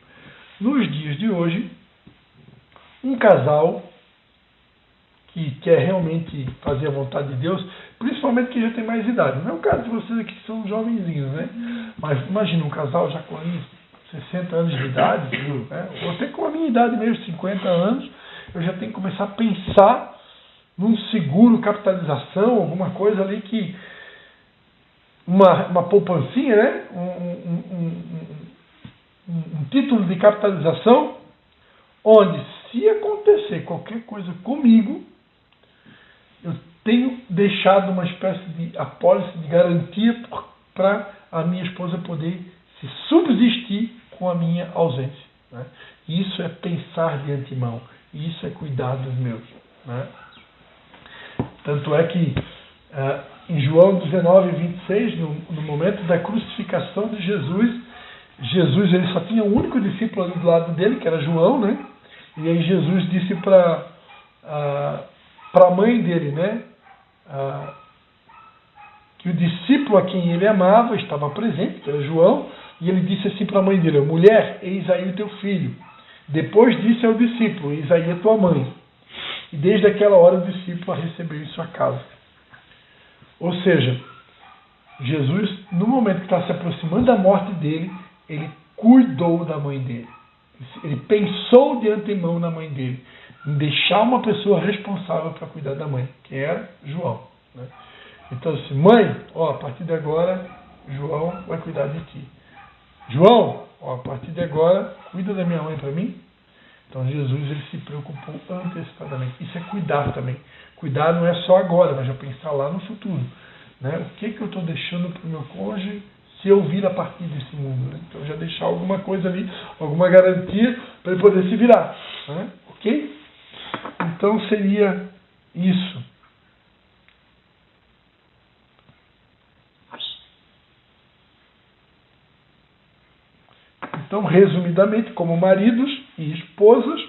Nos dias de hoje, um casal que quer realmente fazer a vontade de Deus, principalmente que já tem mais idade. Não é o caso de vocês aqui que são jovenzinhos, né? Mas imagina um casal já com 60 anos de idade, né? Ou até com a minha idade mesmo, 50 anos, eu já tenho que começar a pensar num seguro, capitalização, alguma coisa ali que... Uma poupancinha, né? Um título de capitalização, onde se acontecer qualquer coisa comigo, eu tenho deixado uma espécie de apólice de garantia para a minha esposa poder se subsistir com a minha ausência, né? Isso é pensar de antemão. Isso é cuidar dos meus, né? Tanto é que em João 19:26, no momento da crucificação de Jesus, ele só tinha um único discípulo ali do lado dele, que era João, né? E aí Jesus disse para a mãe dele, né? Que o discípulo a quem ele amava estava presente, que era João, e ele disse assim para a mãe dele: mulher, eis aí o teu filho. Depois disse ao discípulo: eis aí a tua mãe. E desde aquela hora o discípulo a recebeu em sua casa. Ou seja, Jesus, no momento que está se aproximando da morte dele, ele cuidou da mãe dele. Ele pensou de antemão na mãe dele, em deixar uma pessoa responsável para cuidar da mãe, que era João, né? Então assim, mãe, a partir de agora, João vai cuidar de ti. João, a partir de agora, cuida da minha mãe para mim. Então Jesus, ele se preocupou antecipadamente. Isso é cuidar também. Cuidar não é só agora, mas já pensar lá no futuro, né? O que eu estou deixando para o meu cônjuge se eu vir a partir desse mundo, né? Então já deixar alguma coisa ali, alguma garantia para ele poder se virar, né? Ok? Então seria isso. Então, resumidamente, como maridos e esposas,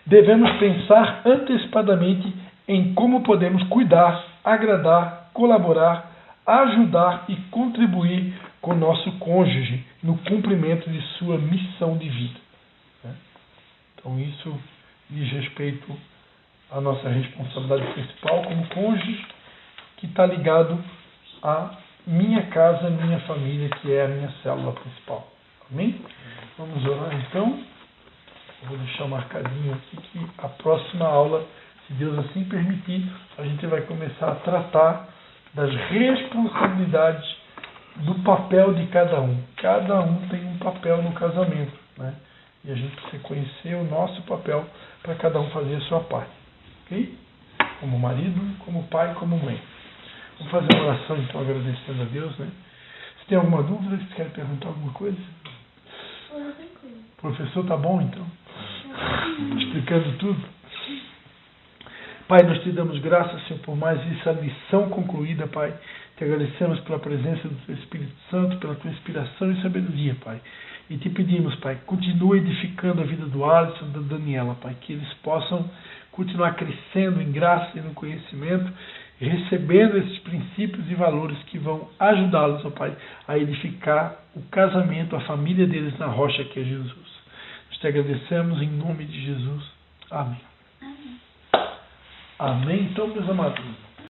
devemos pensar antecipadamente em como podemos cuidar, agradar, colaborar, ajudar e contribuir com o nosso cônjuge no cumprimento de sua missão de vida. Então isso diz respeito à nossa responsabilidade principal como cônjuge, que está ligado à minha casa, minha família, que é a minha célula principal. Amém? Vamos orar então. Eu vou deixar marcadinho aqui que a próxima aula, se Deus assim permitir, a gente vai começar a tratar das responsabilidades do papel de cada um. Cada um tem um papel no casamento, né? E a gente precisa conhecer o nosso papel para cada um fazer a sua parte. Ok? Como marido, como pai, como mãe. Vamos fazer uma oração então, agradecendo a Deus, né? Se tem alguma dúvida, se quer perguntar alguma coisa? O professor tá bom então? Explicando tudo? Pai, nós te damos graças, Senhor, por mais essa lição concluída, Pai. Te agradecemos pela presença do Teu Espírito Santo, pela Tua inspiração e sabedoria, Pai. E te pedimos, Pai, continua edificando a vida do Alisson e da Daniela, Pai, que eles possam continuar crescendo em graça e no conhecimento, recebendo esses princípios e valores que vão ajudá-los, ó Pai, a edificar o casamento, a família deles na rocha que é Jesus. Nós te agradecemos em nome de Jesus. Amém. Amém. Amém. Então, meus amados.